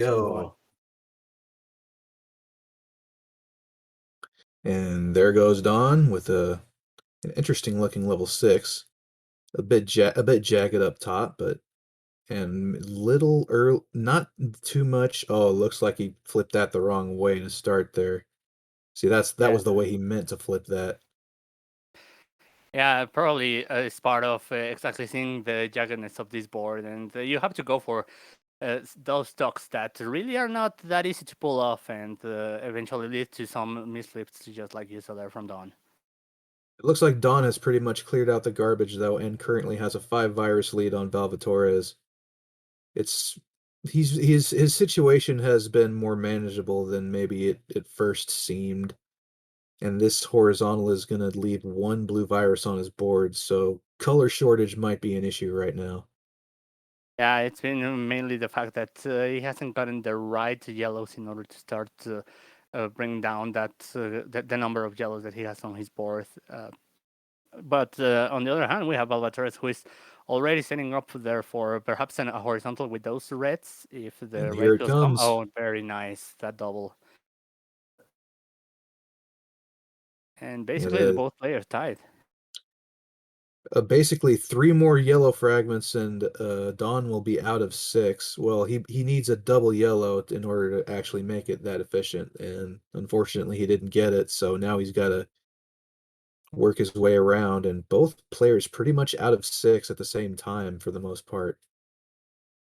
Yo. And there goes Dawn with an interesting looking level 6. A bit jagged up top, but and little early, not too much. Oh, looks like he flipped that the wrong way to start there. See, that Yeah, was the way he meant to flip that. yeah, probably it's part of exactly seeing the jaggedness of this board, and you have to go for those stocks that really are not that easy to pull off, and eventually lead to some misflips, just like you saw there from Dawn. It looks like Dawn has pretty much cleared out the garbage though, and currently has a 5 virus lead on Valvatorez. It's his situation has been more manageable than maybe it first seemed. And this horizontal is going to leave one blue virus on his board, so color shortage might be an issue right now. Yeah, it's been mainly the fact that he hasn't gotten the right yellows in order to start bringing down the number of yellows that he has on his board. But on the other hand, we have Albatross, who is already setting up there for perhaps a horizontal with those reds. If And the here red it does come, comes. oh, very nice, that double. And Yeah, basically, the both players tied. basically 3 more yellow fragments, and Dawn will be out of 6. Well, he needs a double yellow in order to actually make it that efficient, and unfortunately, he didn't get it. So now he's got to work his way around, and both players pretty much out of 6 at the same time for the most part.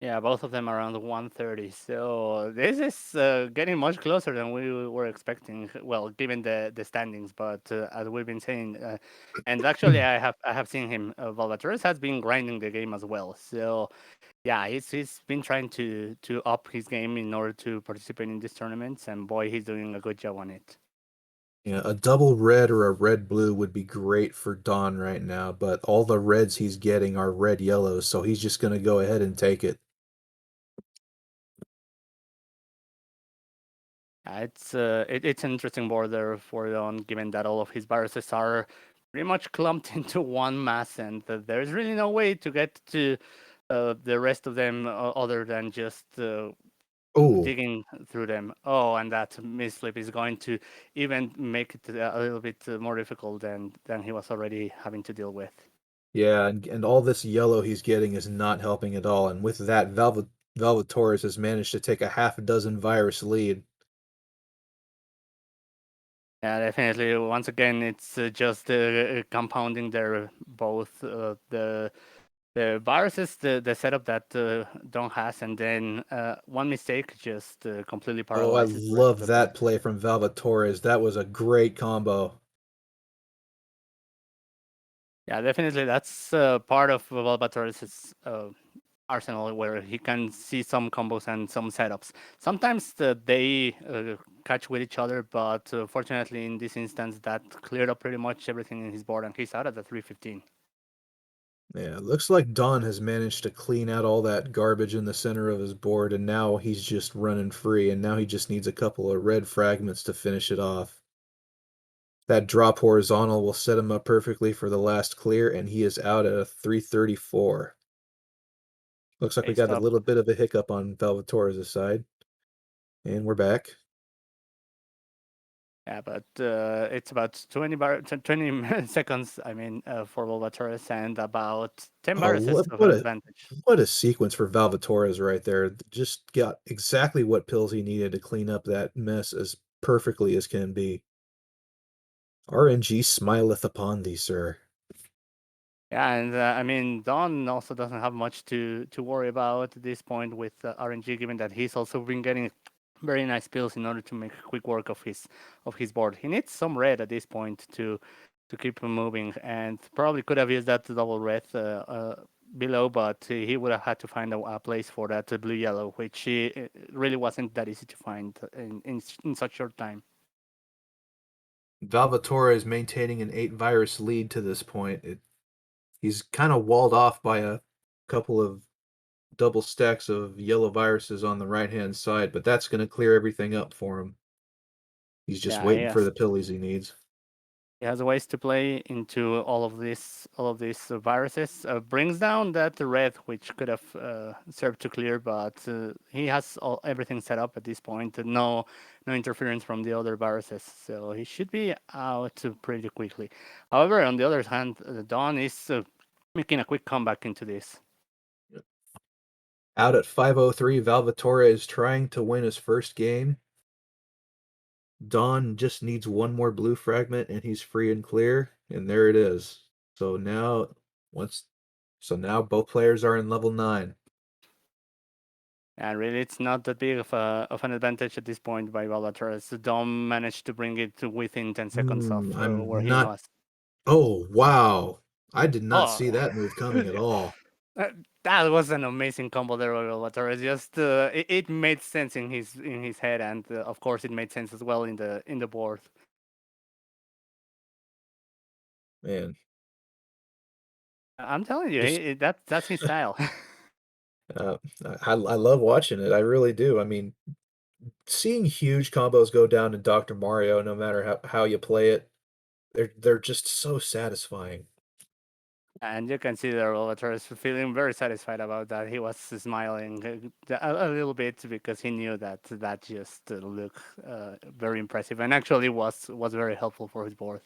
Yeah, both of them around 130. So this is getting much closer than we were expecting. Well, given the standings, but as we've been saying, and actually, I have seen him. Valvatorez has been grinding the game as well. So yeah, he's been trying to up his game in order to participate in these tournaments, and boy, he's doing a good job on it. Yeah, a double red or a red blue would be great for Don right now, but all the reds he's getting are red yellows, so he's just gonna go ahead and take it. It's an interesting border for Don, given that all of his viruses are pretty much clumped into one mass, and there's really no way to get to the rest of them other than just Oh, digging through them. Oh, and that misflip is going to even make it a little bit more difficult than he was already having to deal with. yeah, and all this yellow he's getting is not helping at all, and with that, Velvet has managed to take a half a dozen virus lead. Yeah, definitely. Once again, it's just compounding their both the viruses, the setup that Don has, and then one mistake just completely Oh, I paralyzes the rest of love the that board. play from Torres. That was a great combo. Yeah, definitely. That's part of Valvatore's arsenal, where he can see some combos and some setups. Sometimes they catch with each other, but fortunately, in this instance, that cleared up pretty much everything in his board, and he's out at the 315. Yeah, looks like Don has managed to clean out all that garbage in the center of his board, and now he's just running free, and now he just needs a couple of red fragments to finish it off. That drop horizontal will set him up perfectly for the last clear, and he is out at a 334. Looks like we Based got a up. little bit of a hiccup on Torres' side, and we're back. Yeah, but it's about 20 seconds, I mean, for Volvatoris, and about 10 Oh, viruses what of what an a advantage. what a sequence for Torres right there. Just got exactly what pills he needed to clean up that mess as perfectly as can be. RNG smileth upon thee, sir. Yeah, and I mean, Don also doesn't have much to worry about at this point with RNG, given that he's also been getting very nice pills in order to make quick work of his board. He needs some red at this point to keep him moving, and probably could have used that double red below, but he would have had to find a place for that blue yellow, which really wasn't that easy to find in such short time. Valvatore is maintaining an 8 virus lead to this point. He's kind of walled off by a couple of double stacks of yellow viruses on the right hand side, but that's going to clear everything up for him. He's just Yeah, waiting for yes. the pillies he needs. He has ways to play into all of these viruses. Brings down that red, which could have served to clear, but he has everything set up at this point. No interference from the other viruses, so he should be out pretty quickly. However, on the other hand, Dawn is making a quick comeback into this. Out at 5:03, Valvatore is trying to win his first game. Dawn just needs one more blue fragment and he's free and clear, and there it is. So now once so now both players are in level 9. And really, it's not that big of an advantage at this point by Valvatores. Dom managed to bring it to within 10 seconds of I'm where he not. was. Oh, wow. I did not Oh, see that move coming at all. that was an amazing combo there by Valvatores. Just it made sense in his head, and of course, it made sense as well in the board. Man, I'm telling you, just that's his style. uh, I love watching it. I really do. I mean, seeing huge combos go down in Dr. Mario, no matter how you play it, they're just so satisfying. And you can see the Valvatores feeling very satisfied about that. He was smiling a little bit because he knew that that just looked very impressive and actually was very helpful for his board.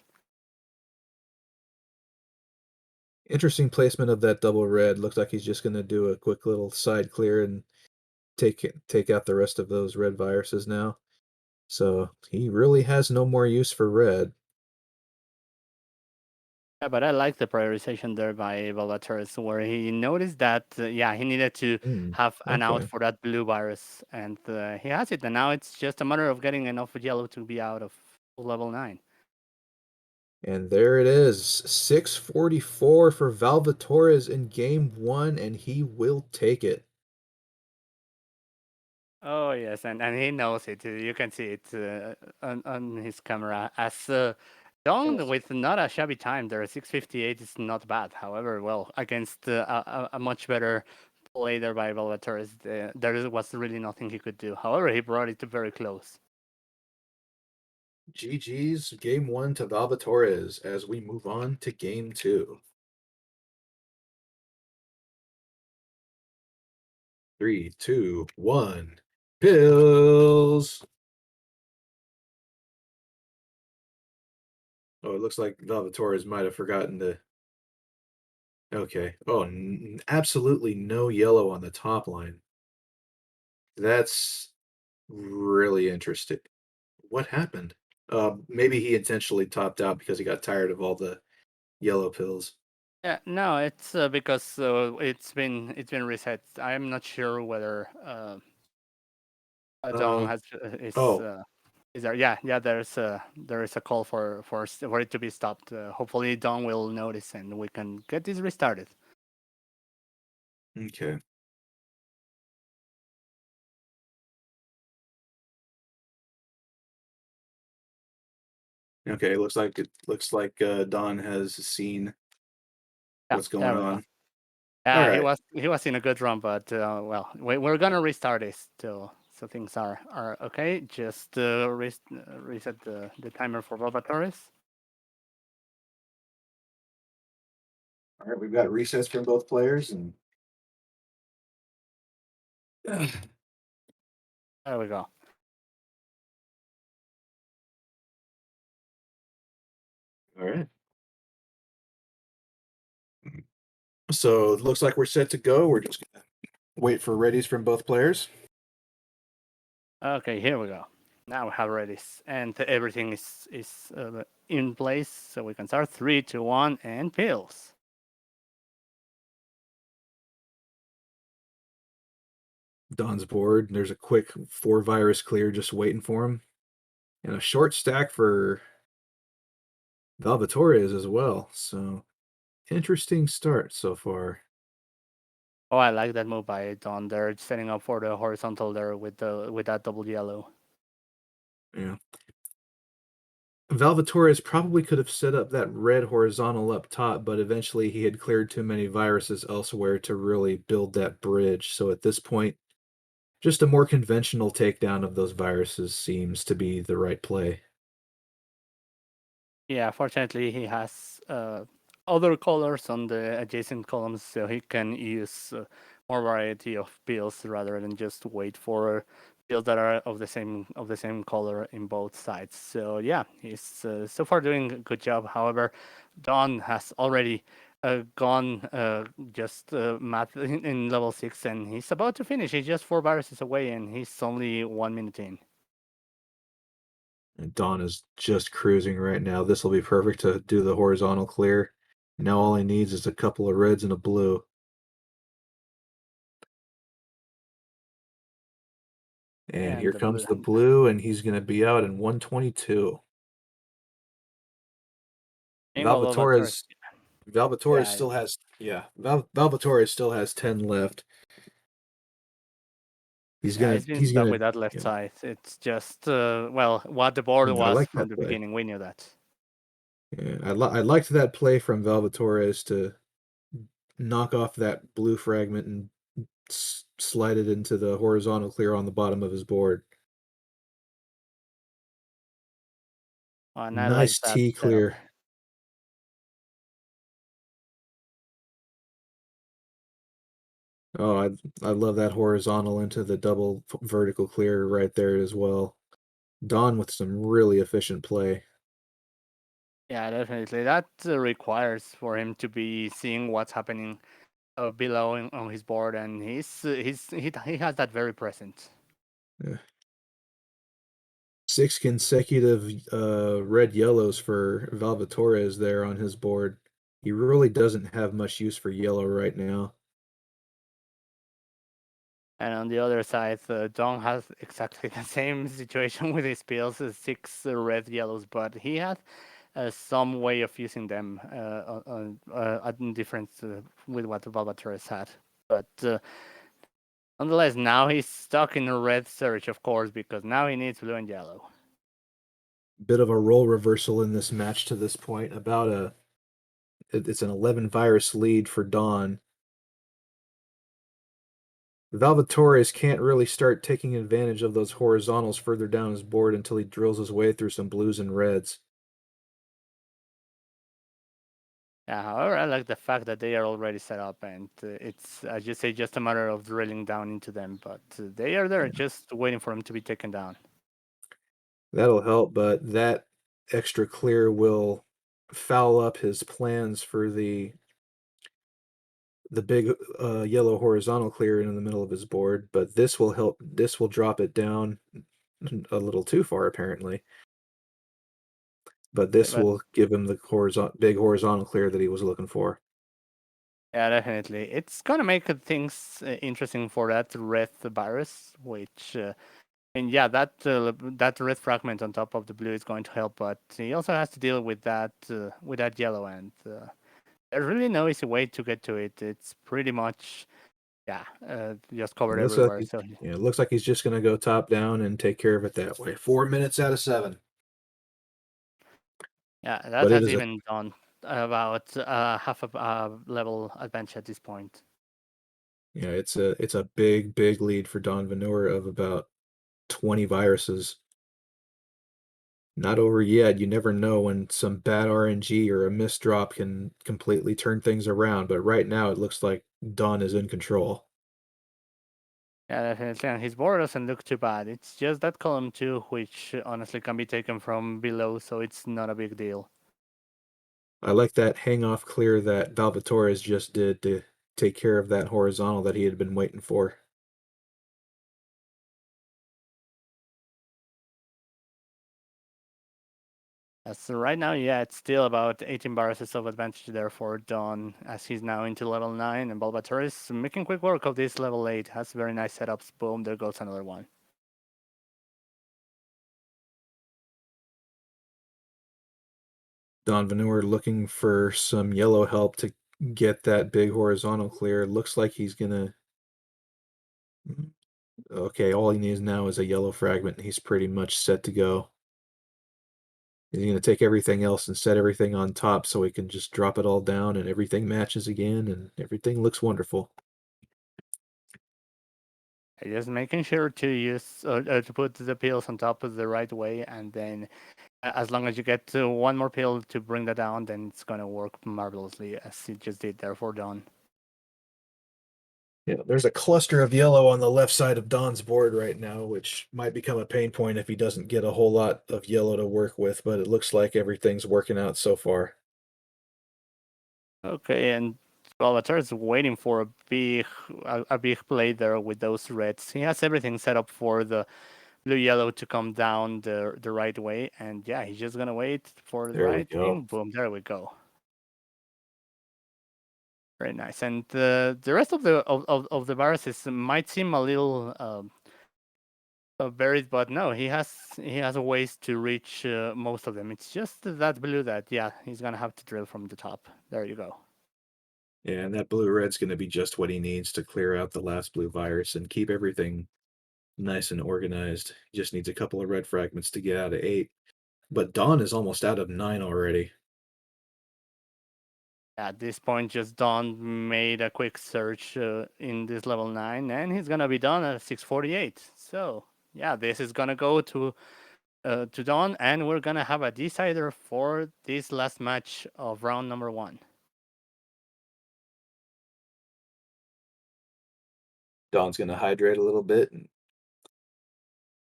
Interesting placement of that double red. Looks like he's just gonna do a quick little side clear and take out the rest of those red viruses now. So he really has no more use for red. Yeah, but I like the prioritization there by Valvatores, where he noticed that yeah, he needed to Hmm, have an out okay. for that blue virus, and he has it. And now it's just a matter of getting enough yellow to be out of level 9. And there it is. 644 for Valvatores in game 1, and he will take it. Oh yes, and he knows it. You can see it on his camera. As Dong Yes. with not a shabby time there, 6:58 is not bad. However, well against a much better play there by Valvatores, there was really nothing he could do. However, he brought it to very close. GG's game 1 to Valvatores as we move on to game 2. 3, 2, 1. Pills. Oh, it looks like Valvatores might have forgotten to. Okay. Oh, absolutely no yellow on the top line. That's really interesting. What happened? Maybe he intentionally topped out because he got tired of all the yellow pills. Yeah, no, it's because it's been reset. I'm not sure whether Dong Uh, has oh, is there? Yeah, yeah. There is a call for it to be stopped. Hopefully, Dong will notice and we can get this restarted. okay. Okay, it looks like Don has seen Yeah, what's going there we go. on. All Yeah, right. he was in a good run, but well, we're gonna restart this still, so things are okay. Just reset the timer for Torres. All right, we've got resets from both players and There we go. all right. So it looks like we're set to go. We're just gonna wait for readies from both players. Okay, here we go. Now we have ready, and everything is in place, so we can start. 3, 2, 1, and pills. Don's board. There's a quick 4 virus clear just waiting for him. And a short stack for Valvatores as well. So interesting start so far. Oh, I like that move by Don. They're setting up for the horizontal there with that double yellow. Yeah. Valvatores probably could have set up that red horizontal up top, but eventually he had cleared too many viruses elsewhere to really build that bridge. So at this point, just a more conventional takedown of those viruses seems to be the right play. Yeah, fortunately, he has other colors on the adjacent columns, so he can use more variety of pills rather than just wait for pills that are of the same color in both sides. So yeah, he's so far doing a good job. However, Dawn has already gone just math in level 6, and he's about to finish. He's just 4 viruses away, and he's only 1 minute in. And Dawn is just cruising right now. This will be perfect to do the horizontal clear. Now all he needs is a couple of reds and a blue. And And here the comes blue. the blue, and he's going to be out in 122. Meanwhile, Valvatore, Valvatore Valvatore yeah, still has Valvatore still has 10 left. yeah, he's been He's stuck gonna with that left yeah, side. It's just well, what the board I was like from that the play. beginning. We knew that. Yeah, I liked that play from Valvatore to knock off that blue fragment and slide it into the horizontal clear on the bottom of his board. And I like Nice that T setup. clear. Oh, I love that horizontal into the double vertical clear right there as well. Don with some really efficient play. Yeah, definitely. That requires for him to be seeing what's happening below on his board, and he has that very present. Yeah. 6 consecutive red yellows for Valvatores there on his board. He really doesn't have much use for yellow right now. And on the other side, Dong has exactly the same situation with his pills, 6 red yellows, but he has some way of using them at difference with what Valvatorez had. But nonetheless, now he's stuck in a red surge, of course, because now he needs blue and yellow. Bit of a role reversal in this match to this point. It's an 11 virus lead for Dawn. Valvatores can't really start taking advantage of those horizontals further down his board until he drills his way through some blues and reds. Yeah, however, I like the fact that they are already set up, and it's, as you say, just a matter of drilling down into them. But they are there, Yeah, just waiting for them to be taken down. that'll help, but that extra clear will foul up his plans for the big yellow horizontal clear in the middle of his board. But this will help. This will drop it down a little too far, apparently. But this But will give him the big horizontal clear that he was looking for. yeah, definitely, it's gonna make things interesting for that red virus, which. And yeah, that red fragment on top of the blue is going to help, but he also has to deal with that yellow, and there's really no easy way to get to it. It's pretty much yeah, just It covered looks like everywhere. So it looks like he's just going to go top down and take care of it that way. 4 minutes out of 7. yeah, that But it has is a even done about half a level advantage at this point. yeah, it's a big lead for Dawnvenure of about 20 viruses. Not over yet. You never know when some bad RNG or a misdrop can completely turn things around, but right now it looks like Dawn is in control. Yeah, definitely. And his board doesn't look too bad. It's just that column two, which honestly can be taken from below, so it's not a big deal. I like that hang off clear that Valvatores just did to take care of that horizontal that he had been waiting for. So right now, yeah, it's still about 18 bars of advantage there for Dawn, as he's now into level 9, and Bulbasaur is making quick work of this level 8. Has very nice setups. Boom, there goes another one. Dawnvenure looking for some yellow help to get that big horizontal clear. Looks like he's gonna. Okay, all he needs now is a yellow fragment, and he's pretty much set to go. He's gonna take everything else and set everything on top so he can just drop it all down and everything matches again and everything looks wonderful. Just making sure to use to put the pills on top of the right way, and then as long as you get to one more pill to bring that down, then it's gonna work marvelously as it just did there for Dawn. Yeah, there's a cluster of yellow on the left side of Don's board right now, which might become a pain point if he doesn't get a whole lot of yellow to work with, but it looks like everything's working out so far. Okay, and Salvatore is waiting for a big play there with those reds. He has everything set up for the blue yellow to come down the right way, and yeah, he's just gonna wait for the There we right go. thing. Boom, there we go. Very nice. And the rest of of the viruses might seem a little buried, but no, he has ways to reach most of them. It's just that blue that yeah, he's gonna have to drill from the top. There you go. Yeah, and that blue-red's gonna be just what he needs to clear out the last blue virus and keep everything nice and organized. He just needs a couple of red fragments to get out of 8. But Dawn is almost out of 9 already. At this point, just Don made a quick search in this level 9, and he's gonna be done at 648. So yeah, this is gonna go to Don, and we're gonna have a decider for this last match of round number 1. Dawn's gonna hydrate a little bit, and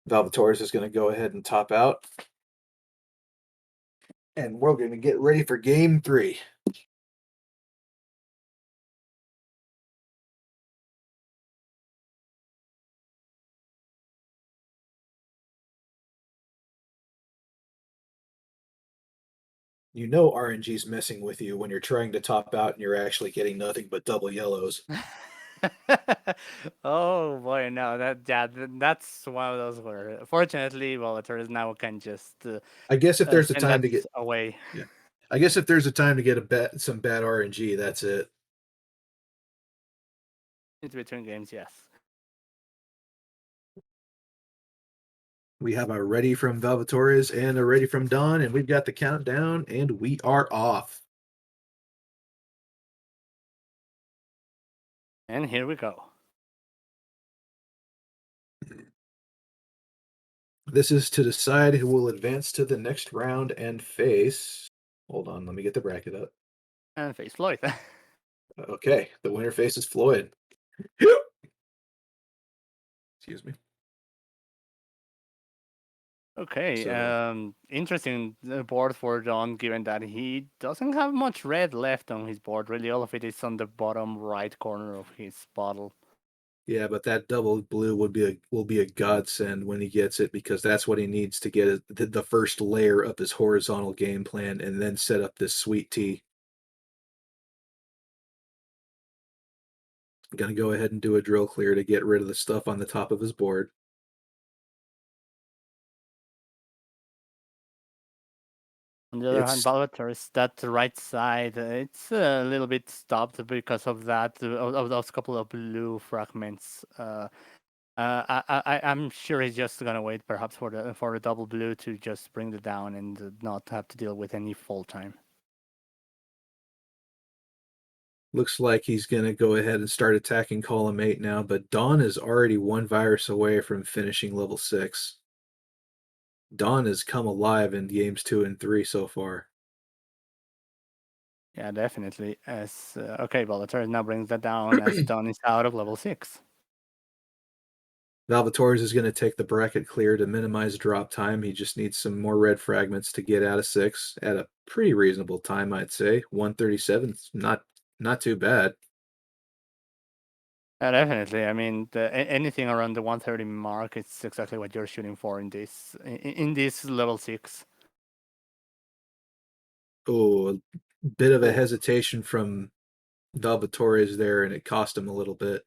Valvatores is gonna go ahead and top out. And we're gonna get ready for game 3. You know RNG's messing with you when you're trying to top out and you're actually getting nothing but double yellows. Oh boy, no, that's one of those where fortunately Volatility now can just I guess if there's a send time that to get away yeah. I guess if there's a time to get some bad RNG, that's it. into between games. Yes, We have a ready from Valvatores and a ready from Dawn, and we've got the countdown, and we are off. and here we go. This is to decide who will advance to the next round and face. Hold on, let me get the bracket up. And face Floyd. Okay, the winner faces Floyd. Excuse me. Okay, So, interesting board for John, given that he doesn't have much red left on his board. Really, all of it is on the bottom right corner of his bottle. yeah, but that double blue will be a godsend when he gets it because that's what he needs to get the first layer of his horizontal game plan and then set up this sweet tea. I'm gonna go ahead and do a drill clear to get rid of the stuff on the top of his board. On the other hand, It's Balvators, that right side, it's a little bit stopped because of that, of those couple of blue fragments. I'm sure he's just gonna wait, perhaps for the double blue to just bring it down and not have to deal with any fall time. looks like he's gonna go ahead and start attacking column 8 now, but Dawn is already one virus away from finishing level 6. Dawn has come alive in games 2 and 3 so far. Yeah, definitely. As okay, Volator now brings that down as Don is out of level 6. Valvatores is going to take the bracket clear to minimize drop time. He just needs some more red fragments to get out of 6 at a pretty reasonable time, I'd say. 137, not too bad. Yeah, definitely. I mean, anything around the 130 mark, it's exactly what you're shooting for in this level 6. Oh, a bit of a Oh, hesitation from Valvatores there, and it cost him a little bit.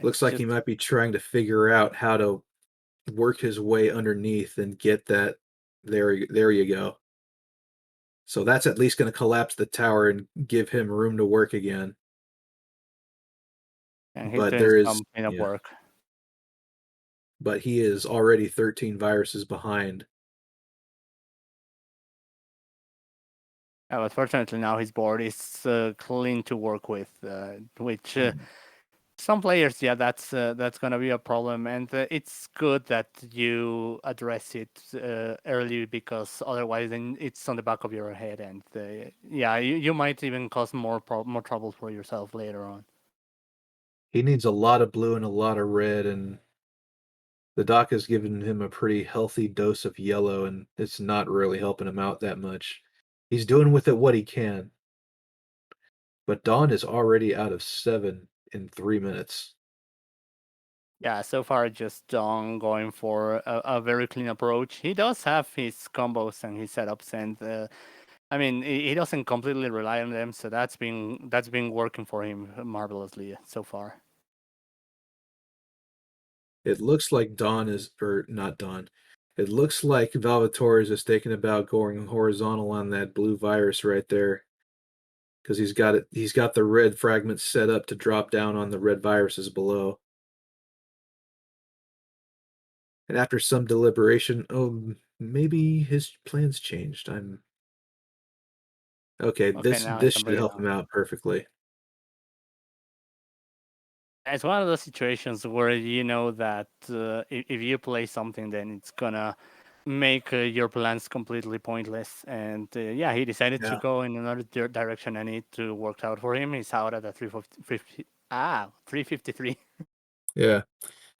Looks it's like he just might be trying to figure out how to work his way underneath and get that. There you go. So that's at least going to collapse the tower and give him room to work again. and he's But doing there is, some cleanup yeah, work. but he is already 13 viruses behind. But fortunately now his board is clean to work with, which Some players, yeah, that's gonna be a problem, and it's good that you address it early because otherwise, then it's on the back of your head, and yeah, you might even cause more trouble for yourself later on. He needs a lot of blue and a lot of red, and the doc has given him a pretty healthy dose of yellow, and it's not really helping him out that much. He's doing with it what he can, but Dawn is already out of 7 in 3 minutes. Yeah, so far just Don going for a very clean approach. He does have his combos and his setups, and I mean he doesn't completely rely on them, so that's been working for him marvelously so far. It looks like Dawn is, or not Dawn. It looks like Valvatore is thinking about going horizontal on that blue virus right there, because he's got it. He's got the red fragments set up to drop down on the red viruses below. And after some deliberation, oh, maybe his plans changed. I'm okay. Okay, This now I this can should bring it help on. him out perfectly. It's one of those situations where you know that if you play something, then it's gonna make your plans completely pointless. And yeah, he decided to Yeah, go in another direction, and it worked out for him. He's out at a 353. yeah.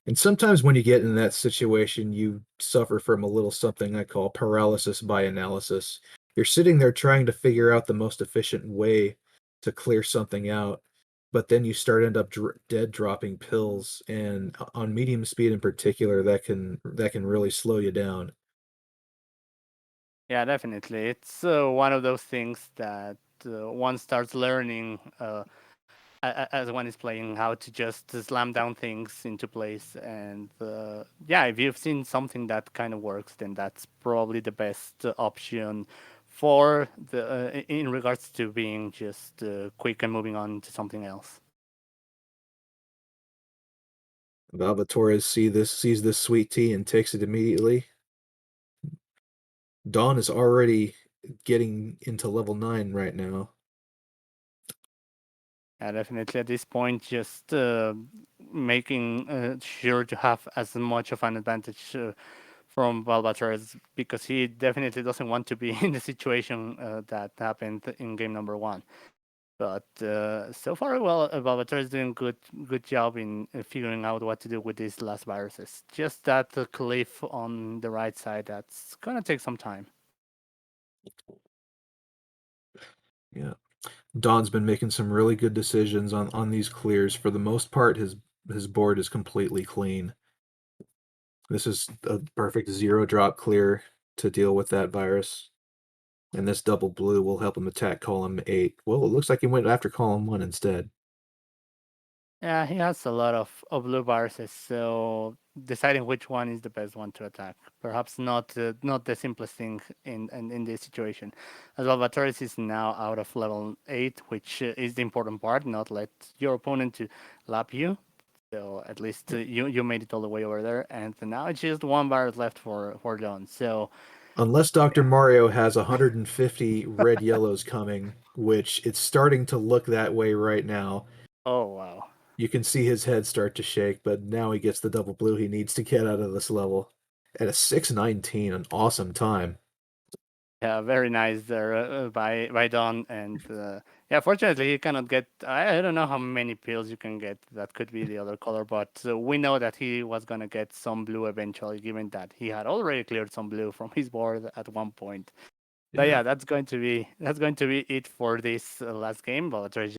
And sometimes when you get in that situation, you suffer from a little something I call paralysis by analysis. You're sitting there trying to figure out the most efficient way to clear something out, but then you end up dead dropping pills, and on medium speed in particular, that can really slow you down. Yeah, definitely. It's one of those things that one starts learning as one is playing how to just slam down things into place. And yeah, if you've seen something that kind of works, then that's probably the best option for the in regards to being just quick and moving on to something else. Valvatore sees this sweet tea and takes it immediately. Dawn is already getting into level 9 right now. Yeah, definitely. At this point, just making sure to have as much of an advantage from Valvatorez because he definitely doesn't want to be in the situation that happened in game number one. But so far, well, Valvatore is doing good job in figuring out what to do with these last viruses. Just that cliff on the right side that's gonna take some time. Yeah. Don's been making some really good decisions on these clears. For the most part, his board is completely clean. This is a perfect zero drop clear to deal with that virus. And this double blue will help him attack column 8. Well, it looks like he went after column 1 instead. Yeah, he has a lot of blue viruses, so deciding which one is the best one to attack, perhaps not the simplest thing in this situation. As well, Vatoris is now out of level 8, which is the important part, not let your opponent to lap you. So at least you made it all the way over there, and now it's just one virus left for Dawn. So Unless Dr. Mario has 150 red yellows coming, which it's starting to look that way right now. oh wow. You can see his head start to shake, but now he gets the double blue he needs to get out of this level. At a 6:19, an awesome time. Yeah, very nice there by Don, and yeah, fortunately he cannot get. I don't know how many pills you can get. That could be the other color, but we know that he was gonna get some blue eventually, given that he had already cleared some blue from his board at one point. But Yeah. yeah, that's going to be it for this last game. But